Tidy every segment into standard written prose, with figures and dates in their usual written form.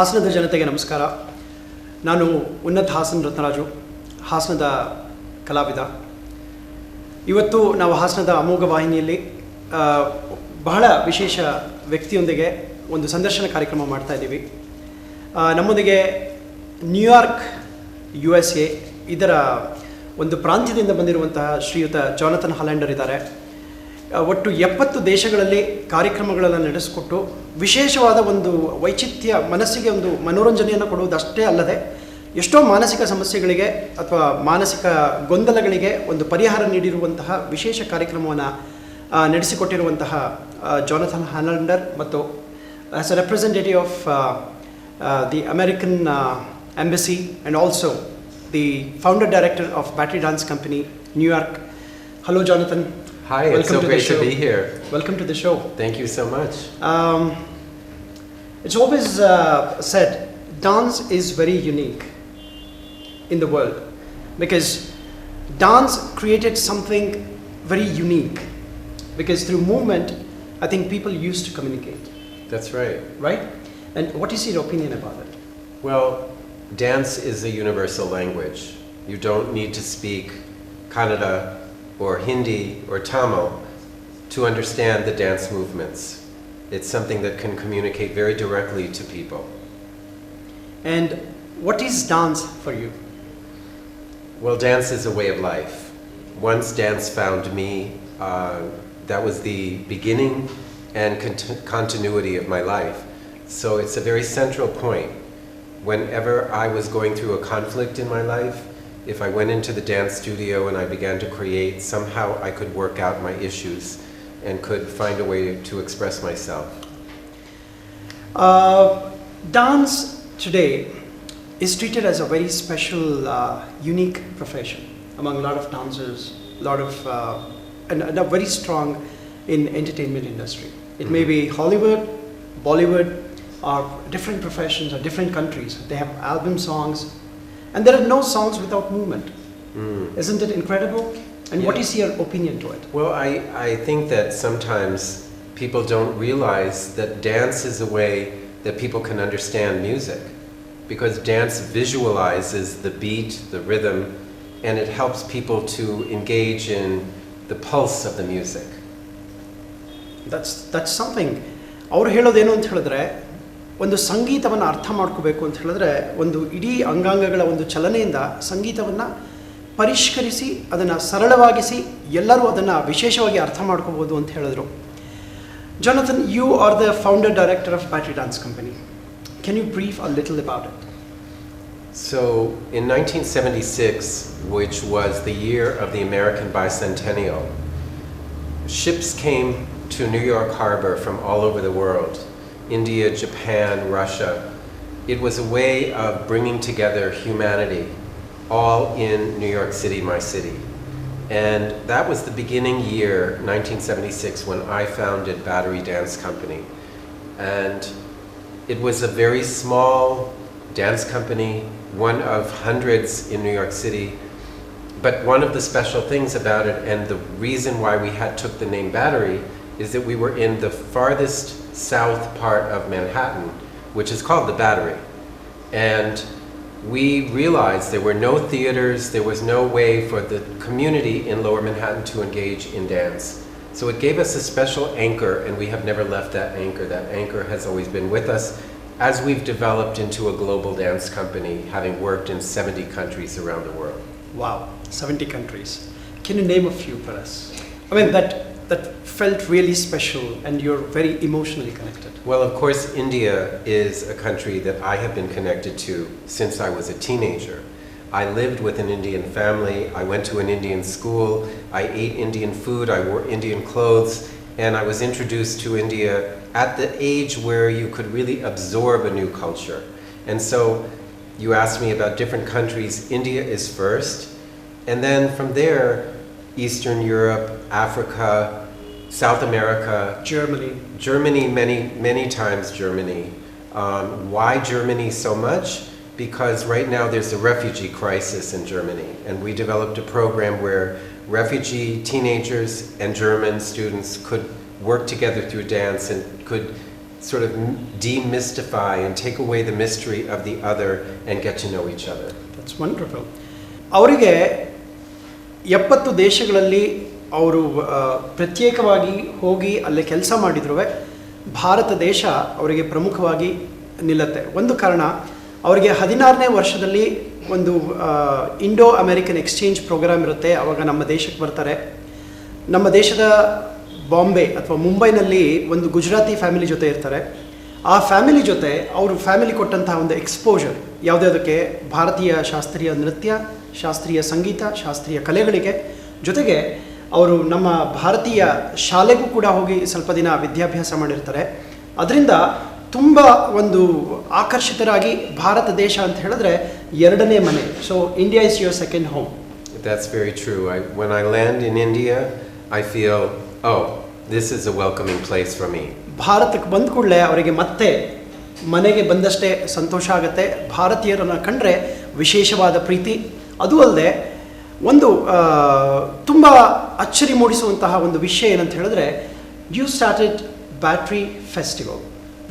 ಹಾಸನದ ಜನತೆಗೆ ನಮಸ್ಕಾರ. ನಾನು ಉನ್ನತ್ ಹಾಸನ್ ರತ್ನರಾಜು, ಹಾಸನದ ಕಲಾವಿದ. ಇವತ್ತು ನಾವು ಹಾಸನದ ಅಮೋಘ ವಾಹಿನಿಯಲ್ಲಿ ಬಹಳ ವಿಶೇಷ ವ್ಯಕ್ತಿಯೊಂದಿಗೆ ಒಂದು ಸಂದರ್ಶನ ಕಾರ್ಯಕ್ರಮ ಮಾಡ್ತಾ ಇದ್ದೀವಿ. ನಮ್ಮೊಂದಿಗೆ ನ್ಯೂಯಾರ್ಕ್ USA ಇದರ ಒಂದು ಪ್ರಾಂತ್ಯದಿಂದ ಬಂದಿರುವಂತಹ ಶ್ರೀಯುತ ಜಾನಥನ್ ಹಾಲೆಂಡರ್ ಇದ್ದಾರೆ. ಒಟ್ಟು 70 ದೇಶಗಳಲ್ಲಿ ಕಾರ್ಯಕ್ರಮಗಳನ್ನು ನಡೆಸಿಕೊಟ್ಟು ವಿಶೇಷವಾದ ಒಂದು ವೈಚಿತ್ರ್ಯ, ಮನಸ್ಸಿಗೆ ಒಂದು ಮನೋರಂಜನೆಯನ್ನು ಕೊಡುವುದಷ್ಟೇ ಅಲ್ಲದೆ ಎಷ್ಟೋ ಮಾನಸಿಕ ಸಮಸ್ಯೆಗಳಿಗೆ ಅಥವಾ ಮಾನಸಿಕ ಗೊಂದಲಗಳಿಗೆ ಒಂದು ಪರಿಹಾರ ನೀಡಿರುವಂತಹ ವಿಶೇಷ ಕಾರ್ಯಕ್ರಮವನ್ನು ನಡೆಸಿಕೊಟ್ಟಿರುವಂತಹ ಜಾನಥನ್ ಹಾಲೆಂಡರ್ ಮತ್ತು as a representative of the American embassy and also the founder director of battery dance company, New York. Hello, Jonathan. Hi, it's so great to be here. Welcome to the show. Thank you so much. It's always said dance is very unique in the world because dance created something very unique because through movement, I think people used to communicate. That's right. Right? And what is your opinion about it? Well, dance is a universal language. You don't need to speak Kannada or Hindi or Tamil to understand the dance movements. It's something that can communicate very directly to people. And what is dance for you? Well, dance is a way of life. Once dance found me, that was the beginning and continuity of my life. So it's a very central point. Whenever I was going through a conflict in my life, if I went into the dance studio and I began to create, somehow I could work out my issues and could find a way to express myself. Dance today is treated as a very special, unique profession among a lot of dancers, and are very strong in entertainment industry. It may be Hollywood, Bollywood, or different professions or different countries. They have album songs. And there are no songs without movement. Isn't it incredible? And what is your opinion to it? Well, I think that sometimes people don't realize that dance is a way that people can understand music. Because dance visualizes the beat, the rhythm, and it helps people to engage in the pulse of the music. That's something. ಅವರು ಹೇಳೋದೇನು ಅಂತ ಹೇಳಿದ್ರೆ, ಒಂದು ಸಂಗೀತವನ್ನು ಅರ್ಥ ಮಾಡ್ಕೋಬೇಕು ಅಂತ ಹೇಳಿದ್ರೆ ಒಂದು ಇಡೀ ಅಂಗಾಂಗಗಳ ಒಂದು ಚಲನೆಯಿಂದ ಸಂಗೀತವನ್ನು ಪರಿಷ್ಕರಿಸಿ ಅದನ್ನು ಸರಳವಾಗಿಸಿ ಎಲ್ಲರೂ ಅದನ್ನು ವಿಶೇಷವಾಗಿ ಅರ್ಥ ಮಾಡ್ಕೋಬೋದು ಅಂತ ಹೇಳಿದ್ರು. Jonathan, you are the founder director of Battery Dance Company. Can you brief a little about it? So in 1976, which was the year of the American bicentennial, ships came to New York Harbor from all over the world. India, Japan, Russia. It was a way of bringing together humanity, all in New York City, my city. And that was the beginning year, 1976, when I founded Battery Dance Company. And it was a very small dance company, one of hundreds in New York City. But one of the special things about it, and the reason why we took the name Battery, is that we were in the farthest south part of Manhattan, which is called the Battery. And we realized there were no theaters, there was no way for the community in Lower Manhattan to engage in dance. So it gave us a special anchor, and we have never left that anchor. That anchor has always been with us as we've developed into a global dance company, having worked in 70 countries around the world. Wow, 70 countries. Can you name a few for us? I mean, that felt really special, and you're very emotionally connected. Well, of course, India is a country that I have been connected to since I was a teenager. I lived with an Indian family, I went to an Indian school, I ate Indian food, I wore Indian clothes, and I was introduced to India at the age where you could really absorb a new culture. And so, you asked me about different countries. India is first, and then from there, Eastern Europe, Africa, South America, Germany, many times Germany. Why Germany so much? Because right now there's a refugee crisis in Germany, and we developed a program where refugee teenagers and German students could work together through dance and could sort of demystify and take away the mystery of the other and get to know each other. That's wonderful. ಅವರಿಗೆ 70 ದೇಶಗಳಲ್ಲಿ ಅವರು ಪ್ರತ್ಯೇಕವಾಗಿ ಹೋಗಿ ಅಲ್ಲಿ ಕೆಲಸ ಮಾಡಿದ್ರು. ಭಾರತ ದೇಶ ಅವರಿಗೆ ಪ್ರಮುಖವಾಗಿ ನಿಲ್ಲುತ್ತೆ. ಒಂದು ಕಾರಣ, ಅವರಿಗೆ 16ನೇ ವರ್ಷದಲ್ಲಿ ಒಂದು ಇಂಡೋ ಅಮೇರಿಕನ್ ಎಕ್ಸ್ಚೇಂಜ್ ಪ್ರೋಗ್ರಾಮ್ ಇರುತ್ತೆ. ಆವಾಗ ನಮ್ಮ ದೇಶಕ್ಕೆ ಬರ್ತಾರೆ. ನಮ್ಮ ದೇಶದ ಬಾಂಬೆ ಅಥವಾ ಮುಂಬೈನಲ್ಲಿ ಒಂದು ಗುಜರಾತಿ ಫ್ಯಾಮಿಲಿ ಜೊತೆ ಇರ್ತಾರೆ. ಆ ಫ್ಯಾಮಿಲಿ ಜೊತೆ ಅವರು ಫ್ಯಾಮಿಲಿ ಕೊಟ್ಟಂತಹ ಒಂದು ಎಕ್ಸ್ಪೋಜರ್ ಯಾವುದಕ್ಕೆ, ಭಾರತೀಯ ಶಾಸ್ತ್ರೀಯ ನೃತ್ಯ, ಶಾಸ್ತ್ರೀಯ ಸಂಗೀತ, ಶಾಸ್ತ್ರೀಯ ಕಲೆಗಳಿಗೆ, ಜೊತೆಗೆ ಅವರು ನಮ್ಮ ಭಾರತೀಯ ಶಾಲೆಗೂ ಕೂಡ ಹೋಗಿ ಸ್ವಲ್ಪ ದಿನ ವಿದ್ಯಾಭ್ಯಾಸ ಮಾಡಿರ್ತಾರೆ. ಅದರಿಂದ ತುಂಬ ಒಂದು ಆಕರ್ಷಿತರಾಗಿ ಭಾರತ ದೇಶ ಅಂತ ಹೇಳಿದ್ರೆ ಎರಡನೇ ಮನೆ. So India is your second home. That's very true. When I land in India, I feel, oh, this is a welcoming place for me. ಭಾರತಕ್ಕೆ ಬಂದ ಕೂಡಲೇ ಅವರಿಗೆ ಮತ್ತೆ ಮನೆಗೆ ಬಂದಷ್ಟೇ ಸಂತೋಷ ಆಗುತ್ತೆ. ಭಾರತೀಯರನ್ನು ಕಂಡ್ರೆ ವಿಶೇಷವಾದ ಪ್ರೀತಿ. ಅದು ಅಲ್ಲದೆ ಒಂದು ತುಂಬ ಅಚ್ಚರಿ ಮೂಡಿಸುವಂತಹ ಒಂದು ವಿಷಯ ಏನಂತ ಹೇಳಿದ್ರೆ, you started battery festival,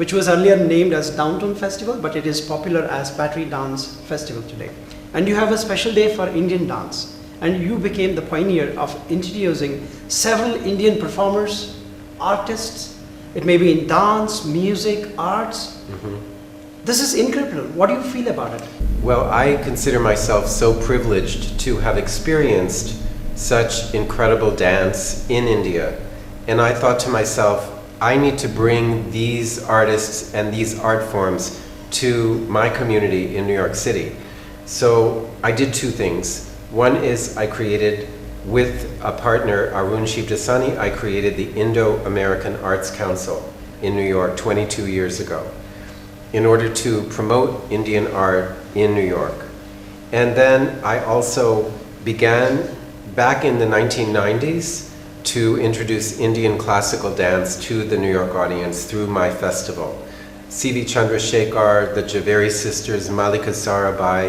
which was earlier named as Downtown Festival, but it is popular as Battery Dance Festival today. And you have a special day for Indian dance. And you became the pioneer of introducing several Indian performers, artists. It may be in dance, music, arts. Mm-hmm. This is incredible. What do you feel about it? Well, I consider myself so privileged to have experienced such incredible dance in India. And I thought to myself, I need to bring these artists and these art forms to my community in New York City. So I did two things. One is I created, with a partner, Arun Shivdasani, I created the Indo-American Arts Council in New York 22 years ago in order to promote Indian art in New York. And then I also began back in the 1990s to introduce Indian classical dance to the New York audience through my festival. C.V. Chandrasekhar, the Javeri sisters, Malika Sarabhai,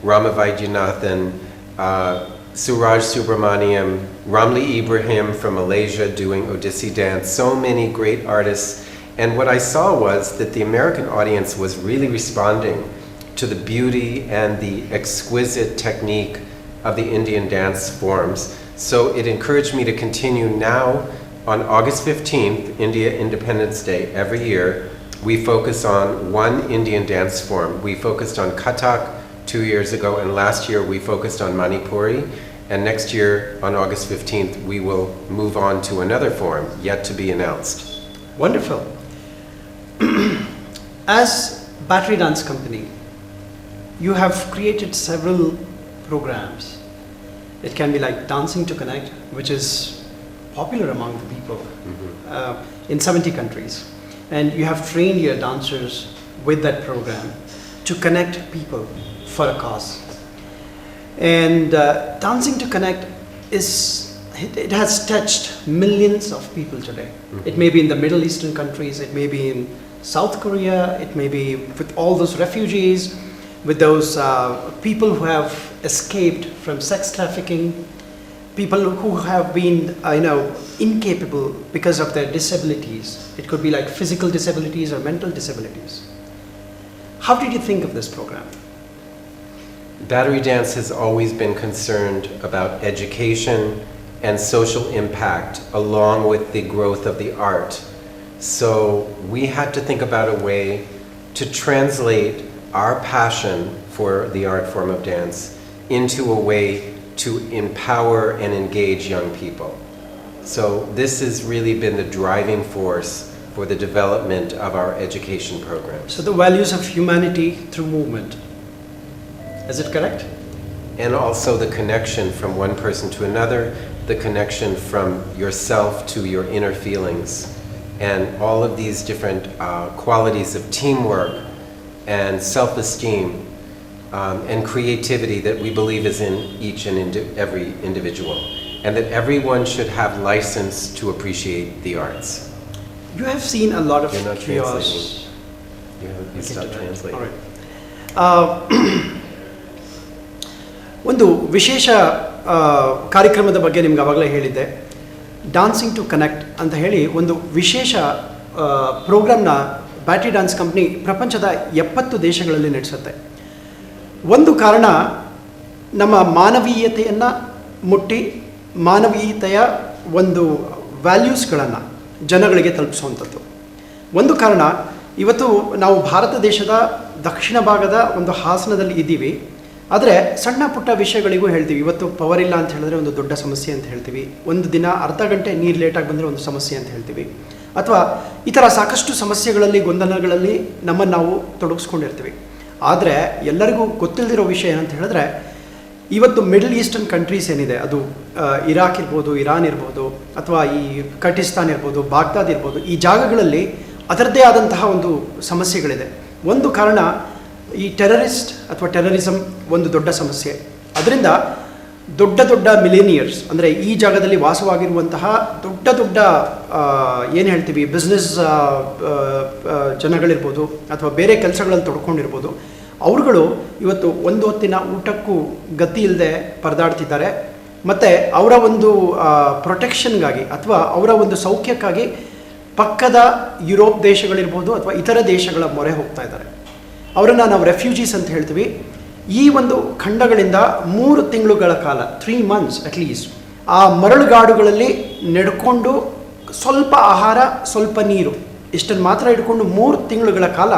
Rama Vaidyanathan, Suraj Subramaniam, Ramli Ibrahim from Malaysia doing Odissi dance, so many great artists. And what I saw was that the American audience was really responding to the beauty and the exquisite technique of the Indian dance forms. So it encouraged me to continue now on August 15th, India Independence Day, every year. We focus on one Indian dance form. We focused on Kathak 2 years ago, and last year we focused on Manipuri. And next year, on August 15th, we will move on to another form, yet to be announced. Wonderful. As Battery Dance Company, you have created several programs. It can be like Dancing to Connect, which is popular among the people in 70 countries. And you have trained your dancers with that program to connect people for a cause. And Dancing to Connect it has touched millions of people today. Mm-hmm. It may be in the Middle Eastern countries, it may be in South Korea, it may be with all those refugees, with those people who have escaped from sex trafficking, people who have been incapable because of their disabilities. It could be like physical disabilities or mental disabilities. How did you think of this program? Battery Dance has always been concerned about education and social impact along with the growth of the art. So we had to think about a way to translate our passion for the art form of dance into a way to empower and engage young people. So this has really been the driving force for the development of our education programs. So the values of humanity through movement. Is it correct? And also the connection from one person to another, the connection from yourself to your inner feelings, and all of these different qualities of teamwork and self-esteem and creativity that we believe is in each and every individual, and that everyone should have license to appreciate the arts. You have seen a lot of You're not chaos. translating. You stop translating. All right. ಒಂದು ವಿಶೇಷ ಕಾರ್ಯಕ್ರಮದ ಬಗ್ಗೆ ನಿಮ್ಗೆ ಆವಾಗಲೇ ಹೇಳಿದ್ದೆ, dancing to connect ಅಂತ ಹೇಳಿ ಒಂದು ವಿಶೇಷ ಪ್ರೋಗ್ರಾಮ್ನ ಬ್ಯಾಟ್ರಿ ಡ್ಯಾನ್ಸ್ ಕಂಪ್ನಿ ಪ್ರಪಂಚದ 70 ದೇಶಗಳಲ್ಲಿ ನಡೆಸುತ್ತೆ. ಒಂದು ಕಾರಣ ನಮ್ಮ ಮಾನವೀಯತೆಯನ್ನು ಮುಟ್ಟಿ ಮಾನವೀಯತೆಯ ಒಂದು ವ್ಯಾಲ್ಯೂಸ್ಗಳನ್ನು ಜನಗಳಿಗೆ ತಲುಪಿಸುವಂಥದ್ದು. ಒಂದು ಕಾರಣ ಇವತ್ತು ನಾವು ಭಾರತ ದೇಶದ ದಕ್ಷಿಣ ಭಾಗದ ಒಂದು ಹಾಸನದಲ್ಲಿ ಇದ್ದೀವಿ. ಆದರೆ ಸಣ್ಣ ಪುಟ್ಟ ವಿಷಯಗಳಿಗೂ ಹೇಳ್ತೀವಿ. ಇವತ್ತು ಪವರ್ ಇಲ್ಲ ಅಂತ ಹೇಳಿದ್ರೆ ಒಂದು ದೊಡ್ಡ ಸಮಸ್ಯೆ ಅಂತ ಹೇಳ್ತೀವಿ. ಒಂದು ದಿನ ಅರ್ಧ ಗಂಟೆ ನೀರು ಲೇಟಾಗಿ ಬಂದರೆ ಒಂದು ಸಮಸ್ಯೆ ಅಂತ ಹೇಳ್ತೀವಿ. ಅಥವಾ ಈ ಥರ ಸಾಕಷ್ಟು ಸಮಸ್ಯೆಗಳಲ್ಲಿ ಗೊಂದಲಗಳಲ್ಲಿ ನಮ್ಮನ್ನು ನಾವು ತೊಡಗಿಸ್ಕೊಂಡಿರ್ತೀವಿ. ಆದರೆ ಎಲ್ಲರಿಗೂ ಗೊತ್ತಿಲ್ಲದಿರೋ ವಿಷಯ ಏನಂತ ಹೇಳಿದ್ರೆ, ಇವತ್ತು ಮಿಡಲ್ ಈಸ್ಟರ್ನ್ ಕಂಟ್ರೀಸ್ ಏನಿದೆ, ಅದು ಇರಾಕ್ ಇರ್ಬೋದು, ಇರಾನ್ ಇರ್ಬೋದು, ಅಥವಾ ಈ ಕರ್ಟಿಸ್ತಾನ್ ಇರ್ಬೋದು, ಬಾಗ್ದಾದ್ ಇರ್ಬೋದು, ಈ ಜಾಗಗಳಲ್ಲಿ ಅದರದ್ದೇ ಆದಂತಹ ಒಂದು ಸಮಸ್ಯೆಗಳಿದೆ. ಒಂದು ಕಾರಣ ಈ ಟೆರರಿಸ್ಟ್ ಅಥವಾ ಟೆರರಿಸಮ್ ಒಂದು ದೊಡ್ಡ ಸಮಸ್ಯೆ. ಅದರಿಂದ ದೊಡ್ಡ ದೊಡ್ಡ ಮಿಲೇನಿಯರ್ಸ್, ಅಂದರೆ ಈ ಜಾಗದಲ್ಲಿ ವಾಸವಾಗಿರುವಂತಹ ದೊಡ್ಡ ದೊಡ್ಡ ಏನು ಹೇಳ್ತೀವಿ ಬಿಸ್ನೆಸ್ ಜನಗಳಿರ್ಬೋದು ಅಥವಾ ಬೇರೆ ಕೆಲಸಗಳಲ್ಲಿ ತೊಡ್ಕೊಂಡಿರ್ಬೋದು, ಅವರುಗಳು ಇವತ್ತು ಒಂದು ಹೊತ್ತಿನ ಊಟಕ್ಕೂ ಗತಿ ಇಲ್ಲದೆ ಪರದಾಡ್ತಿದ್ದಾರೆ. ಮತ್ತು ಅವರ ಒಂದು ಪ್ರೊಟೆಕ್ಷನ್ಗಾಗಿ ಅಥವಾ ಅವರ ಒಂದು ಸೌಖ್ಯಕ್ಕಾಗಿ ಪಕ್ಕದ ಯುರೋಪ್ ದೇಶಗಳಿರ್ಬೋದು ಅಥವಾ ಇತರ ದೇಶಗಳ ಮೊರೆ ಹೋಗ್ತಾ ಇದ್ದಾರೆ. ಅವರನ್ನು ನಾವು ರೆಫ್ಯೂಜೀಸ್ ಅಂತ ಹೇಳ್ತೀವಿ. ಈ ಒಂದು ಖಂಡಗಳಿಂದ 3 ತಿಂಗಳುಗಳ ಕಾಲ, 3 months ಅಟ್ಲೀಸ್ಟ್, ಆ ಮರಳುಗಾಡುಗಳಲ್ಲಿ ನಡ್ಕೊಂಡು ಸ್ವಲ್ಪ ಆಹಾರ ಸ್ವಲ್ಪ ನೀರು ಇಷ್ಟನ್ನು ಮಾತ್ರ ಇಟ್ಕೊಂಡು 3 ತಿಂಗಳುಗಳ ಕಾಲ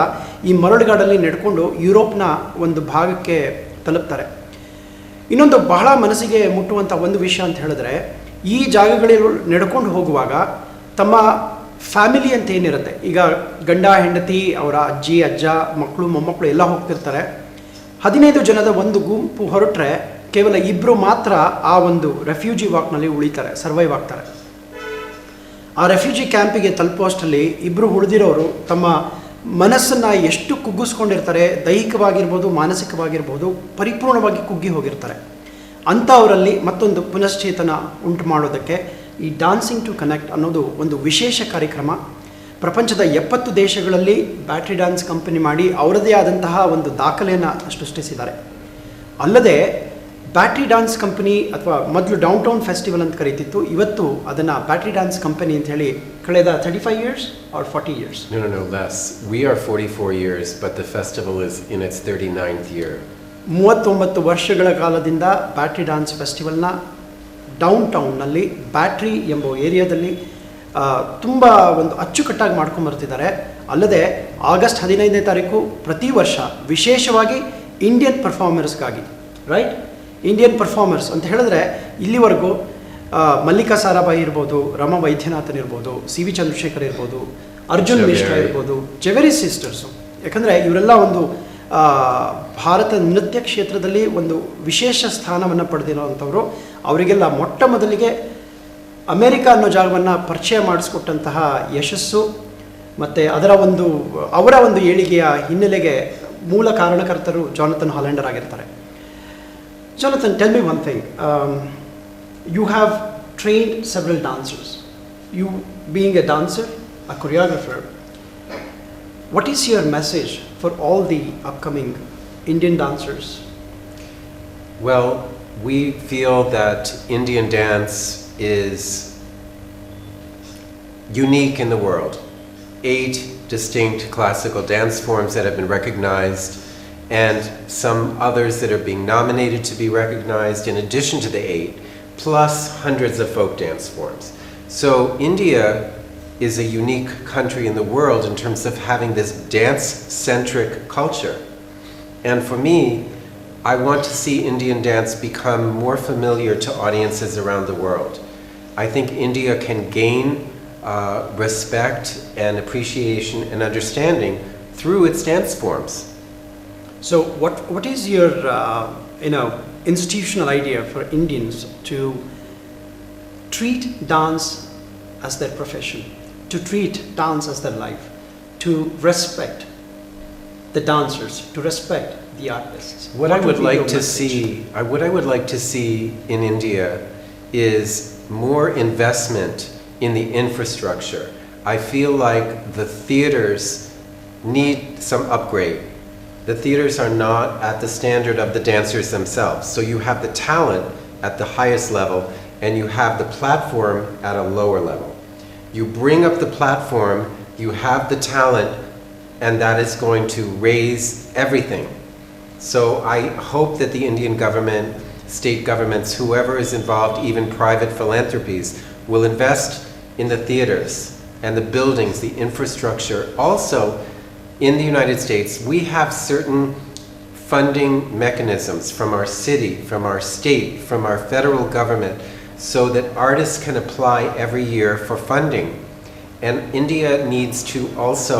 ಈ ಮರಳುಗಾಡಲ್ಲಿ ನಡ್ಕೊಂಡು ಯುರೋಪ್ನ ಒಂದು ಭಾಗಕ್ಕೆ ತಲುಪ್ತಾರೆ. ಇನ್ನೊಂದು ಬಹಳ ಮನಸ್ಸಿಗೆ ಮುಟ್ಟುವಂಥ ಒಂದು ವಿಷಯ ಅಂತ ಹೇಳಿದ್ರೆ, ಈ ಜಾಗಗಳಲ್ಲಿ ನಡ್ಕೊಂಡು ಹೋಗುವಾಗ ತಮ್ಮ ಫ್ಯಾಮಿಲಿ ಅಂತ ಏನಿರುತ್ತೆ, ಈಗ ಗಂಡ ಹೆಂಡತಿ ಅವರ ಅಜ್ಜಿ ಅಜ್ಜ ಮಕ್ಕಳು ಮೊಮ್ಮಕ್ಕಳು ಎಲ್ಲ ಹೋಗ್ತಿರ್ತಾರೆ. 15 ಜನದ ಒಂದು ಗುಂಪು ಹೊರಟ್ರೆ ಕೇವಲ 2 ಮಾತ್ರ ಆ ಒಂದು ರೆಫ್ಯೂಜಿ ವಾಕ್ನಲ್ಲಿ ಉಳಿತಾರೆ, ಸರ್ವೈವ್ ಆಗ್ತಾರೆ. ಆ ರೆಫ್ಯೂಜಿ ಕ್ಯಾಂಪಿಗೆ ತಲುಪುವಷ್ಟರಲ್ಲಿ 2 ಉಳಿದಿರೋರು ತಮ್ಮ ಮನಸ್ಸನ್ನು ಎಷ್ಟು ಕುಗ್ಗಿಸ್ಕೊಂಡಿರ್ತಾರೆ, ದೈಹಿಕವಾಗಿರ್ಬೋದು ಮಾನಸಿಕವಾಗಿರ್ಬೋದು ಪರಿಪೂರ್ಣವಾಗಿ ಕುಗ್ಗಿ ಹೋಗಿರ್ತಾರೆ. ಅಂಥವರಲ್ಲಿ ಮತ್ತೊಂದು ಪುನಶ್ಚೇತನ ಉಂಟು ಮಾಡೋದಕ್ಕೆ ಈ ಡಾನ್ಸಿಂಗ್ ಟು ಕನೆಕ್ಟ್ ಅನ್ನೋದು ಒಂದು ವಿಶೇಷ ಕಾರ್ಯಕ್ರಮ. ಪ್ರಪಂಚದ 70 ದೇಶಗಳಲ್ಲಿ ಬ್ಯಾಟ್ರಿ ಡ್ಯಾನ್ಸ್ ಕಂಪನಿ ಮಾಡಿ ಅವರದೇ ಆದಂತಹ ಒಂದು ದಾಖಲೆಯನ್ನು ಸೃಷ್ಟಿಸಿದ್ದಾರೆ. ಅಲ್ಲದೆ ಬ್ಯಾಟ್ರಿ ಡ್ಯಾನ್ಸ್ ಕಂಪನಿ ಅಥವಾ ಮೊದಲು ಡೌನ್ ಟೌನ್ ಫೆಸ್ಟಿವಲ್ ಅಂತ ಕರೀತಿತ್ತು, ಇವತ್ತು ಅದನ್ನು ಬ್ಯಾಟ್ರಿ ಡ್ಯಾನ್ಸ್ ಕಂಪನಿ ಅಂತ ಹೇಳಿ ಕಳೆದ 35 years or 40 years? No, less. We are 44 years, but the festival is in its 39th year. 39 ವರ್ಷಗಳ ಕಾಲದಿಂದ ಬ್ಯಾಟ್ರಿ ಡ್ಯಾನ್ಸ್ ಫೆಸ್ಟಿವಲ್ನ ಡೌನ್ ಟೌನ್ನಲ್ಲಿ ಬ್ಯಾಟ್ರಿ ಎಂಬ ಏರಿಯಾದಲ್ಲಿ ತುಂಬ ಒಂದು ಅಚ್ಚುಕಟ್ಟಾಗಿ ಮಾಡ್ಕೊಂಬರ್ತಿದ್ದಾರೆ. ಅಲ್ಲದೆ ಆಗಸ್ಟ್ 15ನೇ ತಾರೀಕು ಪ್ರತಿ ವರ್ಷ ವಿಶೇಷವಾಗಿ ಇಂಡಿಯನ್ ಪರ್ಫಾರ್ಮರ್ಸ್ಗಾಗಿ, ರೈಟ್, ಇಂಡಿಯನ್ ಪರ್ಫಾರ್ಮರ್ಸ್ ಅಂತ ಹೇಳಿದ್ರೆ ಇಲ್ಲಿವರೆಗೂ ಮಲ್ಲಿಕಾ ಸಾರಾಭಾಯಿ ಇರ್ಬೋದು, ರಮ ವೈದ್ಯನಾಥನ್ ಇರ್ಬೋದು, ಸಿ ವಿ ಚಂದ್ರಶೇಖರ್ ಇರ್ಬೋದು, ಅರ್ಜುನ್ ಮಿಶ್ರಾ ಇರ್ಬೋದು, ಜೆವೆರಿ ಸಿಸ್ಟರ್ಸು. ಯಾಕಂದರೆ ಇವರೆಲ್ಲ ಒಂದು ಭಾರತ ನೃತ್ಯ ಕ್ಷೇತ್ರದಲ್ಲಿ ಒಂದು ವಿಶೇಷ ಸ್ಥಾನವನ್ನು ಪಡೆದಿರುವಂಥವ್ರು. ಅವರಿಗೆಲ್ಲ ಮೊಟ್ಟ ಮೊದಲಿಗೆ ಅಮೇರಿಕಾ ಅನ್ನೋ ಜಾಗವನ್ನು ಪರಿಚಯ ಮಾಡಿಸ್ಕೊಟ್ಟಂತಹ ಯಶಸ್ಸು ಮತ್ತು ಅವರ ಒಂದು ಏಳಿಗೆಯ ಹಿನ್ನೆಲೆಗೆ ಮೂಲ ಕಾರಣಕರ್ತರು ಜಾನಥನ್ ಹಾಲೆಂಡರ್ ಆಗಿರ್ತಾರೆ. Jonathan, tell me one thing. You have trained several dancers. You being a dancer, a choreographer, what is your message for all the upcoming Indian dancers? Well, we feel that Indian dance is unique in the world. 8 distinct classical dance forms that have been recognized, and some others that are being nominated to be recognized in addition to the 8, plus hundreds of folk dance forms. So India is a unique country in the world in terms of having this dance-centric culture. And for me, I want to see Indian dance become more familiar to audiences around the world. I think India can gain respect and appreciation and understanding through its dance forms. So what is your institutional idea for Indians to treat dance as their profession, to treat dance as their life, to respect the dancers, to respect the artists? What I would like to see in India is more investment in the infrastructure. I feel like the theaters need some upgrade. The theaters are not at the standard of the dancers themselves. So you have the talent at the highest level and you have the platform at a lower level. You bring up the platform, you have the talent and that is going to raise everything. So I hope that the Indian government, state governments, whoever is involved, even private philanthropies, will invest in the theaters and the buildings, the infrastructure. Also, in the United States, we have certain funding mechanisms from our city, from our state, from our federal government, so that artists can apply every year for funding. And India needs to also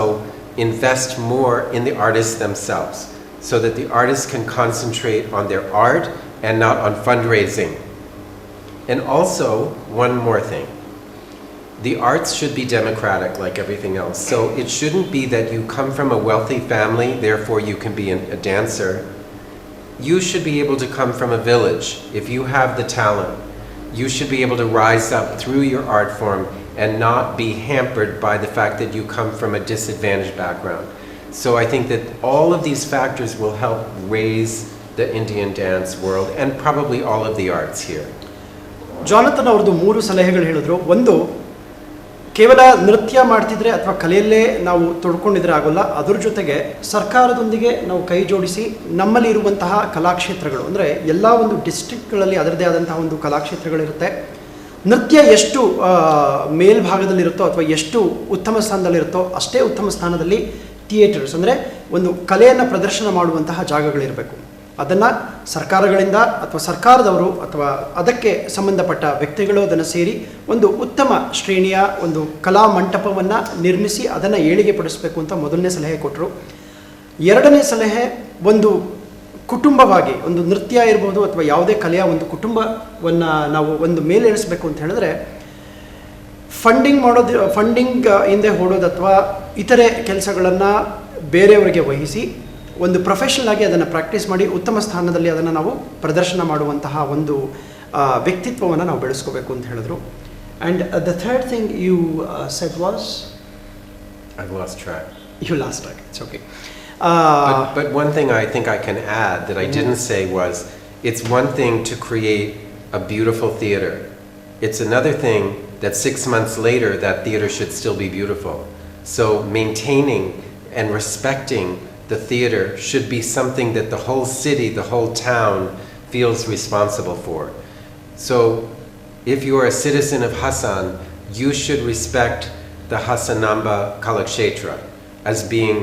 invest more in the artists themselves, so that the artists can concentrate on their art and not on fundraising. And also, one more thing. The arts should be democratic like everything else. So it shouldn't be that you come from a wealthy family, therefore you can be a dancer. You should be able to come from a village. If you have the talent, you should be able to rise up through your art form and not be hampered by the fact that you come from a disadvantaged background. So I think that all of these factors will help raise the Indian dance world and probably all of the arts here. ಜಾನತನ್ ಅವ್ರದ್ದು 3 ಸಲಹೆಗಳು ಹೇಳಿದ್ರು. ಒಂದು, ಕೇವಲ ನೃತ್ಯ ಮಾಡ್ತಿದ್ರೆ ಅಥವಾ ಕಲೆಯಲ್ಲೇ ನಾವು ತೊಡ್ಕೊಂಡಿದ್ರೆ ಆಗೋಲ್ಲ, ಅದ್ರ ಜೊತೆಗೆ ಸರ್ಕಾರದೊಂದಿಗೆ ನಾವು ಕೈ ಜೋಡಿಸಿ ನಮ್ಮಲ್ಲಿ ಇರುವಂತಹ ಕಲಾಕ್ಷೇತ್ರಗಳು, ಅಂದರೆ ಎಲ್ಲ ಒಂದು ಡಿಸ್ಟ್ರಿಕ್ಟ್ಗಳಲ್ಲಿ ಅದರದೇ ಆದಂತಹ ಒಂದು ಕಲಾಕ್ಷೇತ್ರಗಳಿರುತ್ತೆ. ನೃತ್ಯ ಎಷ್ಟು ಮೇಲ್ಭಾಗದಲ್ಲಿರುತ್ತೋ ಅಥವಾ ಎಷ್ಟು ಉತ್ತಮ ಸ್ಥಾನದಲ್ಲಿರುತ್ತೋ ಅಷ್ಟೇ ಉತ್ತಮ ಸ್ಥಾನದಲ್ಲಿ ಥಿಯೇಟರ್ಸ್, ಅಂದರೆ ಒಂದು ಕಲೆಯನ್ನು ಪ್ರದರ್ಶನ ಮಾಡುವಂತಹ ಜಾಗಗಳಿರಬೇಕು. ಅದನ್ನು ಸರ್ಕಾರಗಳಿಂದ ಅಥವಾ ಸರ್ಕಾರದವರು ಅಥವಾ ಅದಕ್ಕೆ ಸಂಬಂಧಪಟ್ಟ ವ್ಯಕ್ತಿಗಳು ಅದನ್ನು ಸೇರಿ ಒಂದು ಉತ್ತಮ ಶ್ರೇಣಿಯ ಒಂದು ಕಲಾ ಮಂಟಪವನ್ನು ನಿರ್ಮಿಸಿ ಅದನ್ನು ಏಳಿಗೆ ಪಡಿಸಬೇಕು ಅಂತ ಮೊದಲನೇ ಸಲಹೆ ಕೊಟ್ಟರು. ಎರಡನೇ ಸಲಹೆ, ಒಂದು ಕುಟುಂಬವಾಗಿ ಒಂದು ನೃತ್ಯ ಇರ್ಬೋದು ಅಥವಾ ಯಾವುದೇ ಕಲೆಯ ಒಂದು ಕುಟುಂಬವನ್ನು ನಾವು ಒಂದು ಮೇಲೇರಿಸಬೇಕು ಅಂತ ಹೇಳಿದ್ರೆ, ಫಂಡಿಂಗ್ ಹಿಂದೆ ಓಡೋದು ಅಥವಾ ಇತರೆ ಕೆಲಸಗಳನ್ನು ಬೇರೆಯವರಿಗೆ ವಹಿಸಿ ಒಂದು ಪ್ರೊಫೆಷನಲ್ ಆಗಿ ಅದನ್ನು ಪ್ರಾಕ್ಟೀಸ್ ಮಾಡಿ ಉತ್ತಮ ಸ್ಥಾನದಲ್ಲಿ ಅದನ್ನು ನಾವು ಪ್ರದರ್ಶನ ಮಾಡುವಂತಹ ಒಂದು ವ್ಯಕ್ತಿತ್ವವನ್ನು ನಾವು ಬೆಳೆಸ್ಕೋಬೇಕು ಅಂತ ಹೇಳಿದ್ರು. And the third thing you said was, I've lost track. You lost track. It's okay. But one thing I think I can add that I didn't say was, it's one thing to create a beautiful theater. It's another thing that 6 months later that theater should still be beautiful. So maintaining and respecting the theater should be something that the whole city, the whole town feels responsible for. So if you are a citizen of Hassan, you should respect the Hassanamba Kalakshetra as being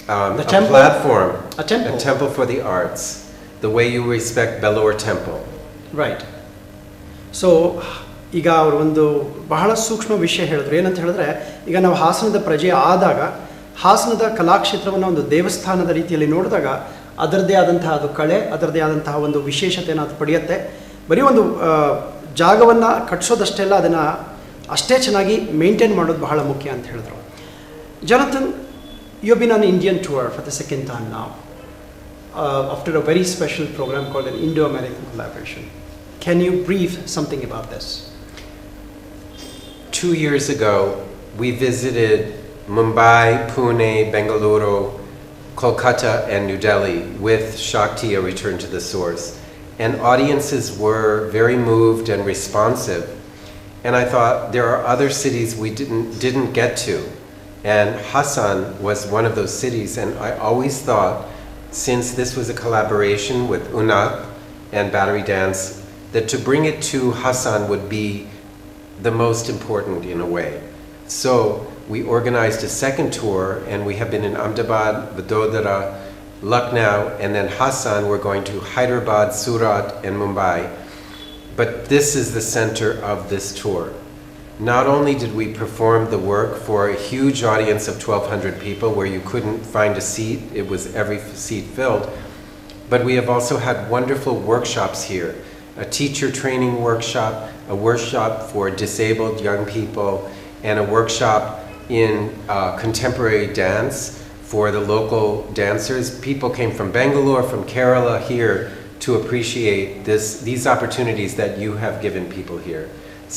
a platform, a temple for the arts, the way you respect Belur Temple. Right. So ಈಗ ಅವರು ಒಂದು ಬಹಳ ಸೂಕ್ಷ್ಮ ವಿಷಯ ಹೇಳಿದ್ರು. ಏನಂತ ಹೇಳಿದ್ರೆ, ಈಗ ನಾವು ಹಾಸನದ ಪ್ರಜೆ ಆದಾಗ ಹಾಸನದ ಕಲಾಕ್ಷೇತ್ರವನ್ನು ಒಂದು ದೇವಸ್ಥಾನದ ರೀತಿಯಲ್ಲಿ ನೋಡಿದಾಗ ಅದರದ್ದೇ ಆದಂತಹ ಅದು ಕಳೆ, ಅದರದ್ದೇ ಆದಂತಹ ಒಂದು ವಿಶೇಷತೆಯನ್ನು ಅದು ಪಡೆಯುತ್ತೆ. ಬರೀ ಒಂದು ಜಾಗವನ್ನು ಕಟ್ಟಿಸೋದಷ್ಟೇ ಅಲ್ಲ, ಅದನ್ನು ಅಷ್ಟೇ ಚೆನ್ನಾಗಿ ಮೇಂಟೈನ್ ಮಾಡೋದು ಬಹಳ ಮುಖ್ಯ ಅಂತ ಹೇಳಿದ್ರು. Jonathan, you've been on an Indian tour for the second time now, after a very special program called an Indo-American collaboration. Can you brief something about this? 2 years ago, we visited Mumbai, Pune, Bengaluru, Kolkata, and New Delhi with Shakti, A Return to the Source. And audiences were very moved and responsive. And I thought, there are other cities we didn't get to. And Hassan was one of those cities. And I always thought, since this was a collaboration with Unat and Battery Dance, that to bring it to Hassan would be the most important in a way. So we organized a second tour, and we have been in Ahmedabad, Vadodara, Lucknow, and then Hassan. We're going to Hyderabad, Surat, and Mumbai. But this is the center of this tour. Not only did we perform the work for a huge audience of 1,200 people where you couldn't find a seat, it was every seat filled, but we have also had wonderful workshops here. A teacher training workshop, a workshop for disabled young people, and a workshop in contemporary dance for the local dancers. People came from Bangalore, from Kerala here to appreciate these opportunities that you have given people here.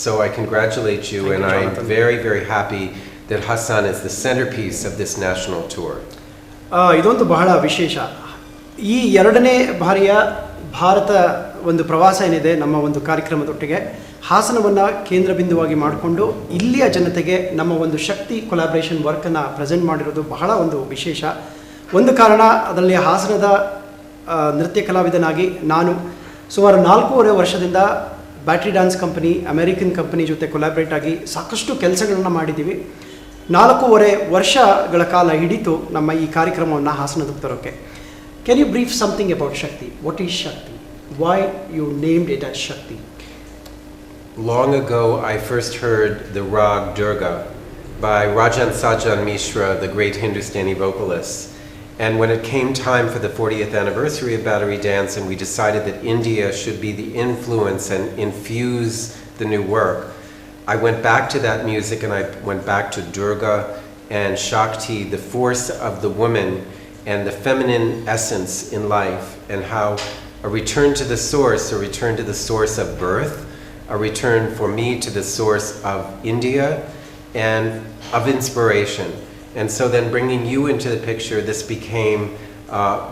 So I congratulate you, and I'm very, very happy that Hassan is the centerpiece of this national tour. ಇದೊಂದು ಬಹಳ ವಿಶೇಷ. ಈ ಎರಡನೇ ಬಾರಿಯ ಭಾರತ ಒಂದು ಪ್ರವಾಸ ಏನಿದೆ ನಮ್ಮ ಒಂದು ಕಾರ್ಯಕ್ರಮದೊಟ್ಟಿಗೆ ಹಾಸನವನ್ನು ಕೇಂದ್ರ ಬಿಂದುವಾಗಿ ಮಾಡಿಕೊಂಡು ಇಲ್ಲಿಯ ಜನತೆಗೆ ನಮ್ಮ ಒಂದು ಶಕ್ತಿ ಕೊಲಾಬ್ರೇಷನ್ ವರ್ಕನ್ನು ಪ್ರೆಸೆಂಟ್ ಮಾಡಿರೋದು ಬಹಳ ಒಂದು ವಿಶೇಷ. ಒಂದು ಕಾರಣ ಅದರಲ್ಲಿ ಹಾಸನದ ನೃತ್ಯ ಕಲಾವಿದನಾಗಿ ನಾನು ಸುಮಾರು 4.5 ವರ್ಷದಿಂದ battery Dance company American company ಜೊತೆ ಕೊಲಾಬ್ರೇಟ್ ಆಗಿ ಸಾಕಷ್ಟು ಕೆಲಸಗಳನ್ನು ಮಾಡಿದ್ದೀವಿ. 4.5 ವರ್ಷಗಳ ಕಾಲ ಹಿಡಿತು ನಮ್ಮ ಈ ಕಾರ್ಯಕ್ರಮವನ್ನು ಹಾಸನದಕ್ಕೆ ತರೋಕ್ಕೆ. Can you brief something about Shakti? What is Shakti? Why you named it as Shakti? Long ago, I first heard the rag Durga by Rajan Sajan Mishra, the great Hindustani vocalist. And when it came time for the 40th anniversary of Battery Dance, and we decided that India should be the influence and infuse the new work, I went back to that music and I went back to Durga and Shakti, the force of the woman and the feminine essence in life, and how a return to the source, a return to the source of birth, a return for me to the source of India and of inspiration. And so then bringing you into the picture, this became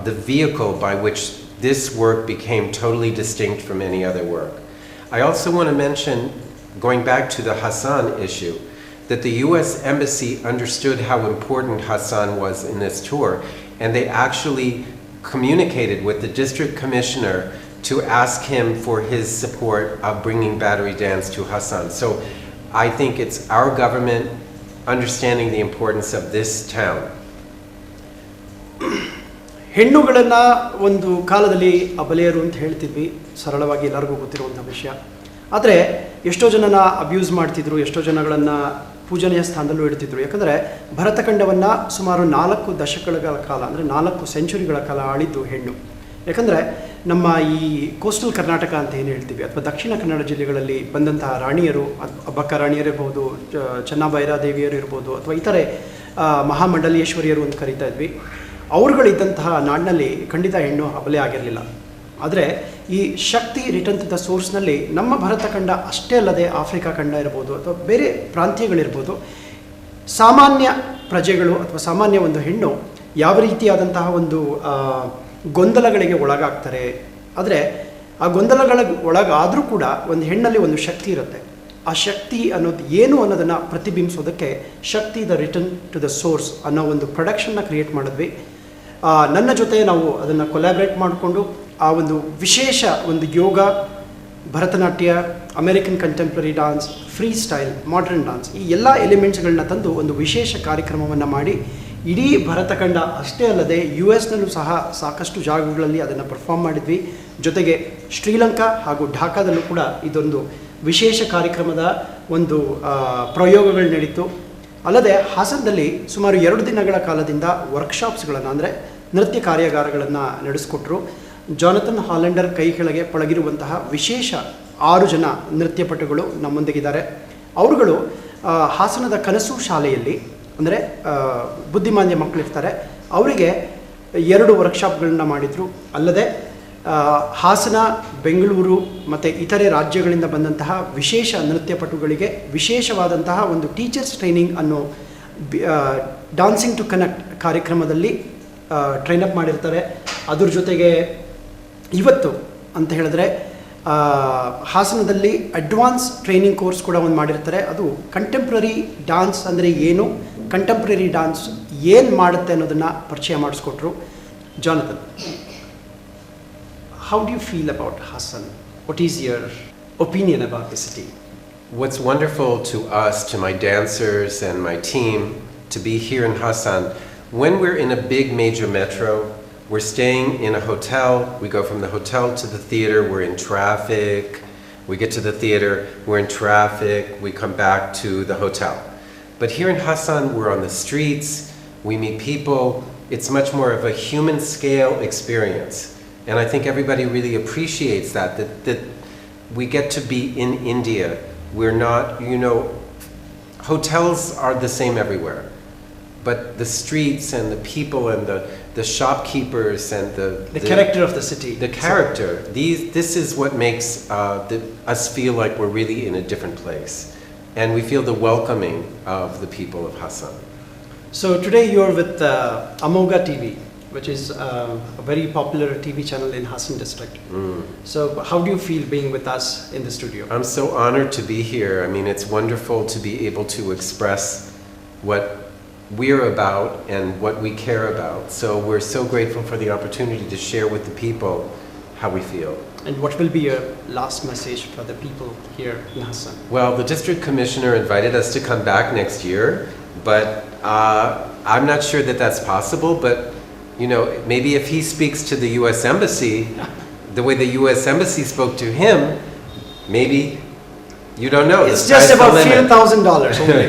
the vehicle by which this work became totally distinct from any other work. I also want to mention, going back to the Hassan issue, that the US Embassy understood how important Hassan was in this tour, and they actually communicated with the district commissioner to ask him for his support of bringing Battery Dance to Hassan. So I think it's our government understanding the importance of this town. ಹೆಣ್ಣುಗಳನ್ನು ಒಂದು ಕಾಲದಲ್ಲಿ ಅಬಲೆಯರು ಅಂತ ಹೇಳ್ತಿದ್ವಿ, ಸರಳವಾಗಿ ಎಲ್ಲರಿಗೂ ಗೊತ್ತಿರುವಂಥ ವಿಷಯ. ಆದರೆ ಎಷ್ಟೋ ಜನನ ಅಬ್ಯೂಸ್ ಮಾಡ್ತಿದ್ರು, ಎಷ್ಟೋ ಜನಗಳನ್ನು ಪೂಜನೀಯ ಸ್ಥಾನದಲ್ಲೂ ಇಡ್ತಿದ್ರು. ಯಾಕಂದರೆ ಭರತಖಂಡವನ್ನು ಸುಮಾರು 4 ದಶಕಗಳ ಕಾಲ, ಅಂದರೆ 4 ಸೆಂಚುರಿಗಳ ಕಾಲ ಆಳಿದ್ದು ಹೆಣ್ಣು. ಯಾಕಂದರೆ ನಮ್ಮ ಈ ಕೋಸ್ಟಲ್ ಕರ್ನಾಟಕ ಅಂತ ಏನು ಹೇಳ್ತೀವಿ, ಅಥವಾ ದಕ್ಷಿಣ ಕನ್ನಡ ಜಿಲ್ಲೆಗಳಲ್ಲಿ ಬಂದಂತಹ ರಾಣಿಯರು, ಅಬ್ಬಕ್ಕ ರಾಣಿಯರಿರ್ಬೋದು, ಚೆನ್ನಭೈರಾದೇವಿಯರು ಇರ್ಬೋದು, ಅಥವಾ ಇತರೆ ಮಹಾಮಂಡಲೇಶ್ವರಿಯರು ಅಂತ ಕರೀತಾ ಇದ್ವಿ, ಅವರುಗಳಿದ್ದಂತಹ ನಾಡಿನಲ್ಲಿ ಖಂಡಿತ ಹೆಣ್ಣು ಅಬಲೆ ಆಗಿರಲಿಲ್ಲ. ಆದರೆ ಈ ಶಕ್ತಿ ರಿಟರ್ನ್ ಟು ದ ಸೋರ್ಸ್ನಲ್ಲಿ ನಮ್ಮ ಭರತಖಂಡ ಅಷ್ಟೇ ಅಲ್ಲದೆ ಆಫ್ರಿಕಾ ಖಂಡ ಇರ್ಬೋದು ಅಥವಾ ಬೇರೆ ಪ್ರಾಂತ್ಯಗಳಿರ್ಬೋದು, ಸಾಮಾನ್ಯ ಪ್ರಜೆಗಳು ಅಥವಾ ಸಾಮಾನ್ಯ ಒಂದು ಹೆಣ್ಣು ಯಾವ ರೀತಿಯಾದಂತಹ ಒಂದು ಗೊಂದಲಗಳಿಗೆ ಒಳಗಾಗ್ತಾರೆ. ಆದರೆ ಆ ಗೊಂದಲಗಳ ಒಳಗಾದರೂ ಕೂಡ ಒಂದು ಹೆಣ್ಣಲ್ಲಿ ಒಂದು ಶಕ್ತಿ ಇರುತ್ತೆ. ಆ ಶಕ್ತಿ ಅನ್ನೋದು ಏನು ಅನ್ನೋದನ್ನು ಪ್ರತಿಬಿಂಬಿಸೋದಕ್ಕೆ Shakti the return to the source ಅನ್ನೋ ಒಂದು ಪ್ರೊಡಕ್ಷನ್ನ ಕ್ರಿಯೇಟ್ ಮಾಡಿದ್ವಿ. ನನ್ನ ಜೊತೆ ನಾವು ಅದನ್ನು ಕೊಲ್ಯಾಬ್ರೇಟ್ ಮಾಡಿಕೊಂಡು ಆ ಒಂದು ವಿಶೇಷ ಒಂದು yoga, Bharatanatyam, American contemporary dance, freestyle, modern dance, ಈ ಎಲ್ಲ ಎಲಿಮೆಂಟ್ಸ್ಗಳನ್ನ ತಂದು ಒಂದು ವಿಶೇಷ ಕಾರ್ಯಕ್ರಮವನ್ನು ಮಾಡಿ ಇಡೀ ಭರತಖಂಡ ಅಷ್ಟೇ ಅಲ್ಲದೆ US ನಲ್ಲೂ ಸಹ ಸಾಕಷ್ಟು ಜಾಗಗಳಲ್ಲಿ ಅದನ್ನು ಪರ್ಫಾರ್ಮ್ ಮಾಡಿದ್ವಿ. ಜೊತೆಗೆ ಶ್ರೀಲಂಕಾ ಹಾಗೂ ಢಾಕಾದಲ್ಲೂ ಕೂಡ ಇದೊಂದು ವಿಶೇಷ ಕಾರ್ಯಕ್ರಮದ ಒಂದು ಪ್ರಯೋಗಗಳು ನಡೀತು. ಅಲ್ಲದೆ ಹಾಸನದಲ್ಲಿ ಸುಮಾರು 2 ದಿನಗಳ ಕಾಲದಿಂದ ವರ್ಕ್ಶಾಪ್ಸ್ಗಳನ್ನು, ಅಂದರೆ ನೃತ್ಯ ಕಾರ್ಯಾಗಾರಗಳನ್ನು ನಡೆಸಿಕೊಟ್ರು. ಜಾನಥನ್ ಹಾಲೆಂಡರ್ ಕೈ ಕೆಳಗೆ ಪಳಗಿರುವಂತಹ ವಿಶೇಷ 6 ಜನ ನೃತ್ಯಪಟುಗಳು ನಮ್ಮೊಂದಿಗಿದ್ದಾರೆ. ಅವರುಗಳು ಹಾಸನದ ಕನಸು ಶಾಲೆಯಲ್ಲಿ, ಅಂದರೆ ಬುದ್ಧಿಮಾಂದ್ಯ ಮಕ್ಕಳಿರ್ತಾರೆ, ಅವರಿಗೆ 2 ವರ್ಕ್ಶಾಪ್ಗಳನ್ನ ಮಾಡಿದರು. ಅಲ್ಲದೆ ಹಾಸನ, ಬೆಂಗಳೂರು ಮತ್ತು ಇತರೆ ರಾಜ್ಯಗಳಿಂದ ಬಂದಂತಹ ವಿಶೇಷ ನೃತ್ಯಪಟುಗಳಿಗೆ ವಿಶೇಷವಾದಂತಹ ಒಂದು ಟೀಚರ್ಸ್ ಟ್ರೈನಿಂಗ್ ಅನ್ನೋ ಡಾನ್ಸಿಂಗ್ ಟು ಕನೆಕ್ಟ್ ಕಾರ್ಯಕ್ರಮದಲ್ಲಿ ಟ್ರೈನಪ್ ಮಾಡಿರ್ತಾರೆ. ಅದ್ರ ಜೊತೆಗೆ ಇವತ್ತು ಅಂತ ಹೇಳಿದ್ರೆ ಹಾಸನದಲ್ಲಿ ಅಡ್ವಾನ್ಸ್ ಟ್ರೈನಿಂಗ್ ಕೋರ್ಸ್ ಕೂಡ ಒಂದು ಮಾಡಿರ್ತಾರೆ. ಅದು ಕಂಟೆಂಪ್ರರಿ ಡಾನ್ಸ್ ಅಂದರೆ ಏನು, ಕಂಟೆಂಪ್ರರಿ ಡಾನ್ಸ್ ಏನು ಮಾಡುತ್ತೆ ಅನ್ನೋದನ್ನು ಪರಿಚಯ ಮಾಡಿಸ್ಕೊಟ್ರು. ಜಾನಥನ್, how do you feel about Hassan? What is your opinion about the city? What's wonderful to us, to my dancers and my team, to be here in Hassan, when we're in a big major metro, we're staying in a hotel, we go from the hotel to the theater, we're in traffic, we get to the theater, we're in traffic, we come back to the hotel. But here in Hassan, we're on the streets, we meet people, it's much more of a human scale experience. And I think everybody really appreciates that we get to be in India. We're not, hotels are the same everywhere. But the streets and the people and the shopkeepers and the character of the city. The character. This is what makes us feel like we're really in a different place. And we feel the welcoming of the people of Hassan. So today you're with Amoga TV, which is a very popular TV channel in Hassan district. So how do you feel being with us in the studio? I'm so honored to be here. I mean, it's wonderful to be able to express what we're about and what we care about. So we're so grateful for the opportunity to share with the people how we feel. And what will be your last message for the people here in Hassan? Well, the district commissioner invited us to come back next year, but I'm not sure that that's possible. But you know, maybe if he speaks to the U.S. Embassy, the way the U.S. Embassy spoke to him, maybe you don't know. It's just about $1,000 only,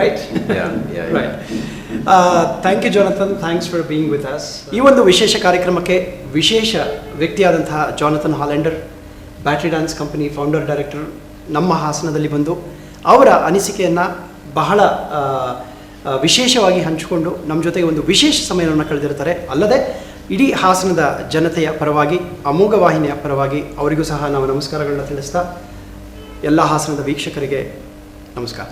right? Yeah. Right. Thank you, Jonathan. Thanks for being with us. ಈ ಒಂದು ವಿಶೇಷ ಕಾರ್ಯಕ್ರಮಕ್ಕೆ ವಿಶೇಷ ವ್ಯಕ್ತಿಯಾದಂತಹ Jonathan Hollander, Battery Dance Company founder director, ನಮ್ಮ ಹಾಸನದಲ್ಲಿ ಬಂದು ಅವರ ಅನಿಸಿಕೆಯನ್ನು ಬಹಳ ವಿಶೇಷವಾಗಿ ಹಂಚಿಕೊಂಡು ನಮ್ಮ ಜೊತೆಗೆ ಒಂದು ವಿಶೇಷ ಸಮಯವನ್ನು ಕಳೆದಿರ್ತಾರೆ. ಅಲ್ಲದೆ ಇಡೀ ಹಾಸನದ ಜನತೆಯ ಪರವಾಗಿ, ಅಮೋಘ ವಾಹಿನಿಯ ಪರವಾಗಿ ಅವರಿಗೂ ಸಹ ನಾವು ನಮಸ್ಕಾರಗಳನ್ನ ತಿಳಿಸ್ತಾ ಎಲ್ಲ ಹಾಸನದ ವೀಕ್ಷಕರಿಗೆ ನಮಸ್ಕಾರ.